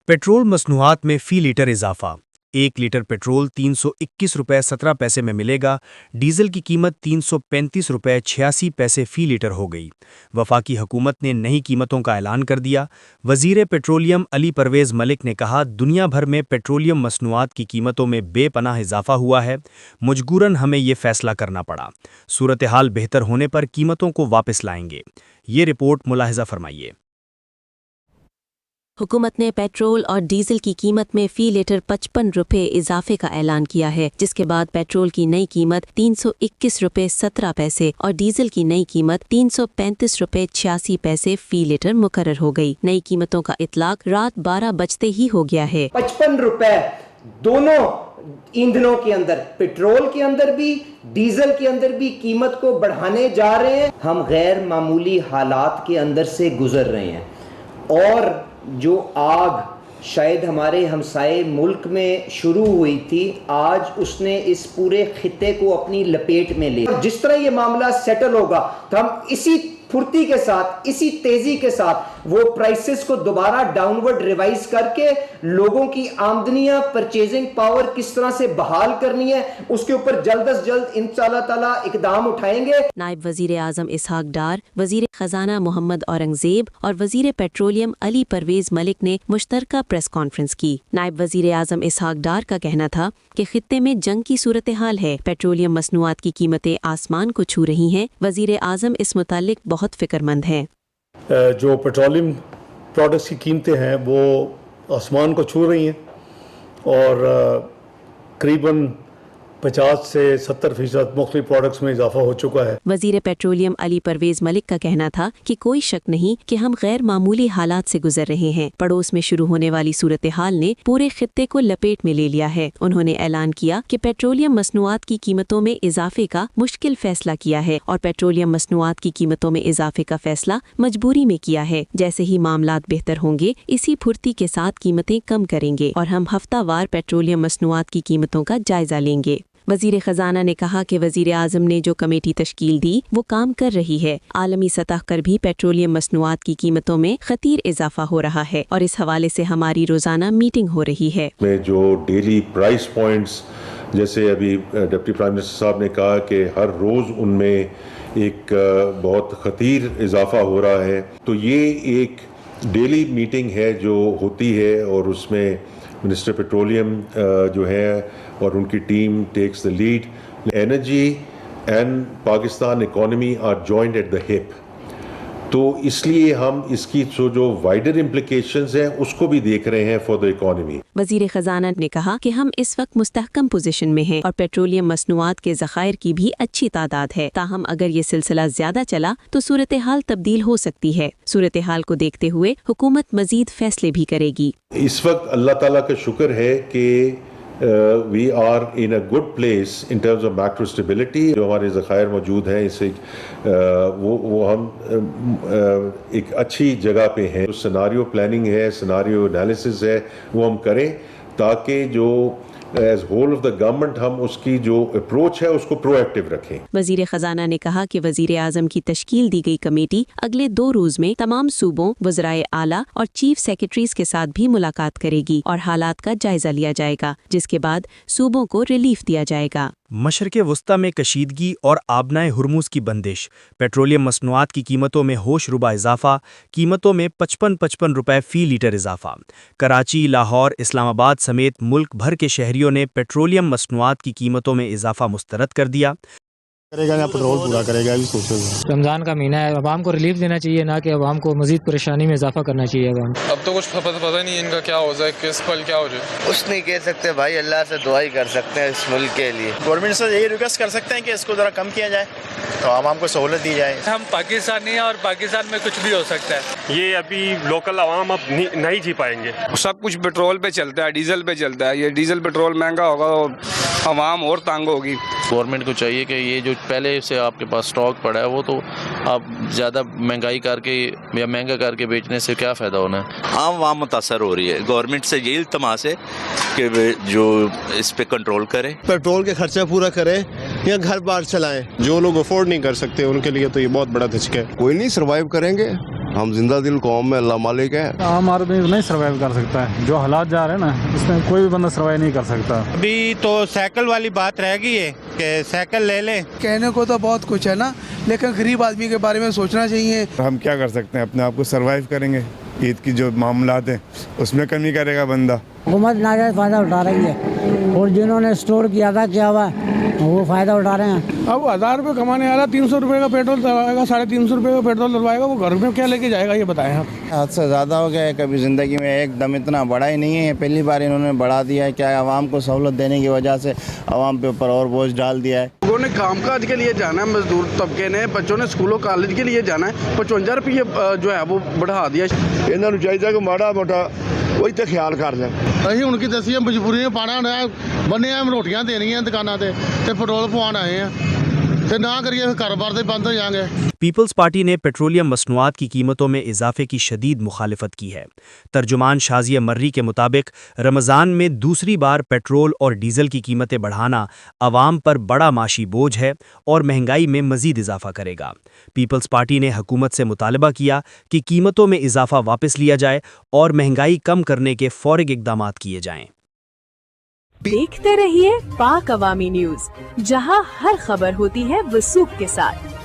Petrol मसनूआत में फी litre इजाफा। 1 litre petrol 321 रुपये 17 पैसे में मिलेगा। डीजल की कीमत 335 रुपये 86 पैसे फी लीटर हो गई। वफाकी हुकूमत ने नई कीमतों का ऐलान कर दिया। वजीर पेट्रोलियम अली परवेज़ मलिक ने कहा, दुनिया भर में पेट्रोलियम मसनूआत की कीमतों में बेपनाह इजाफा हुआ है। मजबूरन हमें ये फैसला करना पड़ा। सूरत हाल बेहतर होने पर कीमतों को वापस लाएंगे। ये रिपोर्ट मुलाहिजा फरमाइए। हुकूमत ने पेट्रोल और डीजल की कीमत में फी लीटर 55 रुपये इजाफे का ऐलान किया है, जिसके बाद पेट्रोल की नई कीमत 321 रुपये 17 पैसे और डीजल की नई कीमत 335 रुपये 86 पैसे फी लीटर मुकर्रर हो गई। नई कीमतों का इतलाक रात 12 बजते ही हो गया है। 55 रुपए दोनों ईंधनों के अंदर, पेट्रोल के अंदर भी डीजल के अंदर भी कीमत को बढ़ाने जा रहे हैं। हम गैर मामूली हालात के अंदर से गुजर रहे हैं और जो आग शायद हमारे हमसाये मुल्क में शुरू हुई थी, आज उसने इस पूरे खित्ते को अपनी लपेट में ले। जिस तरह ये मामला सेटल होगा तो हम इसी फुर्ती के साथ, इसी तेजी के साथ वो प्राइसेस को दोबारा डाउनवर्ड रिवाइज करके लोगों की आमदनियां, परचेजिंग पावर किस तरह से बहाल करनी है, उसके ऊपर जल्द अज जल्द इंशाअल्लाह ताला इकदाम उठाएंगे। नायब वजीर आजम इसहाक डार, वजीर खजाना मोहम्मद औरंगजेब और वजीर पेट्रोलियम अली परवेज़ मलिक ने मुश्तरका प्रेस कॉन्फ्रेंस की। नायब वजीर आजम इसहाक डार का कहना था कि खित्ते में जंग की सूरत हाल है। पेट्रोलियम मसनूआत की कीमतें आसमान को छू रही हैं। वजीर आजम इस मुतालिक बहुत फिक्रमंद हैं। जो पेट्रोलियम प्रोडक्ट्स की कीमतें हैं वो आसमान को छू रही हैं और करीबन 50 से 70% मुख्तलिफ प्रोडक्ट्स में इजाफा हो चुका है। वजीर पेट्रोलियम अली परवेज़ मलिक का कहना था कि कोई शक नहीं कि हम गैर मामूली हालात से गुजर रहे हैं। पड़ोस में शुरू होने वाली सूरत हाल ने पूरे खित्ते को लपेट में ले लिया है। उन्होंने ऐलान किया कि पेट्रोलियम मसनूआत की कीमतों में इजाफे का मुश्किल फैसला किया है और पेट्रोलियम मसनूआत की कीमतों में इजाफे का फैसला मजबूरी में किया है। जैसे ही मामलात बेहतर होंगे, इसी फुर्ती के साथ कीमतें कम करेंगे और हम हफ्तावार पेट्रोलियम मसनूआत की कीमतों का जायजा लेंगे। वजीर खजाना ने कहा कि वजीर आजम ने जो कमेटी तश्कील दी वो काम कर रही है। आलमी सतह पर भी पेट्रोलियम मसनूआत की कीमतों में खतीर इजाफा हो रहा है और इस हवाले से हमारी रोजाना मीटिंग हो रही है। में जो डेली प्राइस पॉइंट्स, जैसे अभी डिप्टी प्राइम मिनिस्टर साहब ने कहा कि हर रोज़ उनमें एक बहुत खतीर इजाफा हो रहा है, तो ये एक डेली मीटिंग है जो होती है और उसमें मिनिस्टर पेट्रोलियम जो है और उनकी team takes the lead. Energy and Pakistan economy are joined at the hip, तो इसलिए हम इसकी जो वाइडर इम्प्लिकेशंस हैं उसको भी देख रहे हैं फॉर द इकोनॉमी। वजीर खजाना ने कहा कि हम इस वक्त मुस्तहकम पोजीशन में हैं और पेट्रोलियम मसनूआत के ज़खायर की भी अच्छी तादाद है। ताहम अगर ये सिलसिला ज्यादा चला तो सूरत हाल तब्दील हो सकती है। सूरत हाल को देखते हुए हुकूमत मजीद फैसले भी करेगी। इस वक्त अल्लाह ताला का शुक्र है कि we are in a good place in terms of macro stability। जो हमारे ज़खायर मौजूद हैं इससे वो हम एक अच्छी जगह पे हैं। सिनारियो प्लानिंग है, सिनारियो एनालिसिस है, वो हम करें ताकि जो as whole of the government हम उसकी जो अप्रोच है उसको प्रोएक्टिव रखें। वजीर खजाना ने कहा कि वजीर आजम की तश्कील दी गई कमेटी अगले 2 रोज में तमाम सूबों, वज़राए आला और चीफ सेक्रेटरीज के साथ भी मुलाकात करेगी और हालात का जायजा लिया जाएगा, जिसके बाद सूबों को रिलीफ दिया जाएगा। मशरक़े वस्ता में कशीदगी और आबनाए हुरमुज़ की बंदिश, पेट्रोलियम मसनूआत की कीमतों में होश रुबा इजाफा, कीमतों में 55 रुपये फ़ी लीटर इजाफा। कराची, लाहौर, इस्लामाबाद समेत मुल्क भर के शहरियों ने पेट्रोलियम मसनूआत की कीमतों में इजाफा मुस्तरद कर दिया। करेगा या पेट्रोल पूरा करेगा, अभी सोचेगा। रमज़ान का महीना है, अवाम को रिलीफ देना चाहिए, ना कि अवाम को मजीद परेशानी में इजाफा करना चाहिए। अवाम अब तो कुछ पता नहीं इनका क्या हो जाए, किस पल क्या हो जाए कुछ नहीं कह सकते भाई, अल्लाह से दुआ ही कर सकते हैं इस मुल्क के लिए। गवर्नमेंट से यही रिक्वेस्ट कर सकते हैं कि इसको ज़रा कम किया जाए तो आवाम को सहूलत दी जाए। हम पाकिस्तानी हैं और पाकिस्तान में कुछ भी हो सकता है। ये अभी लोकल आवाम अब नहीं जी पाएंगे। सब कुछ पेट्रोल पे चलता है, डीजल पे चलता है। ये डीजल पेट्रोल महंगा होगा तो आवाम और तंग होगी। गवर्नमेंट को चाहिए कि ये जो पहले से आपके पास स्टॉक पड़ा है वो तो आप ज़्यादा महंगाई करके या महंगा करके बेचने से क्या फ़ायदा होना है। आम आवाम मुतासर हो रही है। गवर्नमेंट से यही इल्तमास है कि जो इस पे कंट्रोल करे, पेट्रोल के खर्चा पूरा करें या घर बार चलाएं। जो लोग अफोर्ड नहीं कर सकते उनके लिए तो ये बहुत बड़ा धचका है। कोई नहीं, सर्वाइव करेंगे, ہم زندہ دل قوم میں اللہ مالک ہے. عام آدمی نہیں سروائیو کر سکتا ہے. جو حالات جا رہے ہیں نا اس میں کوئی بھی بندہ سروائیو نہیں کر سکتا. ابھی تو سائیکل والی بات رہ گئی ہے کہ سائیکل لے لیں. کہنے کو تو بہت کچھ ہے نا, لیکن غریب آدمی کے بارے میں سوچنا چاہیے. ہم کیا کر سکتے ہیں, اپنے آپ کو سروائیو کریں گے. عید کی جو معاملات ہیں اس میں کمی کرے گا بندہ. حکومت ناجائز فائدہ اٹھا رہی ہے اور جنہوں نے اسٹور کیا تھا کیا ہوا وہ فائدہ اٹھا رہے ہیں. اب 1000 روپے کمانے والا 300 روپے کا پیٹرول ڈلوائے گا, 350 روپے کا پیٹرول ڈلوائے گا, وہ گھر میں کیا لے کے جائے گا یہ بتائیں آپ. حد سے زیادہ ہو گیا ہے, کبھی زندگی میں ایک دم اتنا بڑا ہی نہیں ہے. پہلی بار انہوں نے بڑھا دیا ہے. کیا عوام کو سہولت دینے کی وجہ سے عوام پہ اوپر اور بوجھ ڈال دیا ہے. لوگوں نے کام کاج کے لیے جانا ہے, مزدور طبقے نے, بچوں نے اسکولوں کالج کے لیے جانا ہے, 55 روپے جو ہے وہ بڑھا دیا. انہوں نے چاہیے کہ ماڑا موٹا وہی تو خیال کر لیں. ਅਸੀਂ ਹੁਣ ਕੀ ਦੱਸੀਏ, ਮਜਬੂਰੀ ਨੇ ਪਾਣਾ ਹੁੰਦਾ, ਬੰਨੇ ਆ ਰੋਟੀਆਂ ਦੇਣੀਆਂ ਦੁਕਾਨਾਂ ਤੇ ਪੈਟਰੋਲ ਪਵਾਉਣ ਆਏ ਆ, ਤੇ ਨਾ ਕਰੀਏ ਫਿਰ ਕਾਰੋਬਾਰ ਦੇ ਬੰਦ ਹੋ ਜਾਣਗੇ. پیپلز پارٹی نے پیٹرولیم مصنوعات کی قیمتوں میں اضافے کی شدید مخالفت کی ہے. ترجمان شازیہ مری کے مطابق رمضان میں دوسری بار پیٹرول اور ڈیزل کی قیمتیں بڑھانا عوام پر بڑا معاشی بوجھ ہے اور مہنگائی میں مزید اضافہ کرے گا. پیپلز پارٹی نے حکومت سے مطالبہ کیا کہ قیمتوں میں اضافہ واپس لیا جائے اور مہنگائی کم کرنے کے فوری اقدامات کیے جائیں. دیکھتے رہیے پاک عوامی نیوز, جہاں ہر خبر ہوتی ہے وثوق کے ساتھ.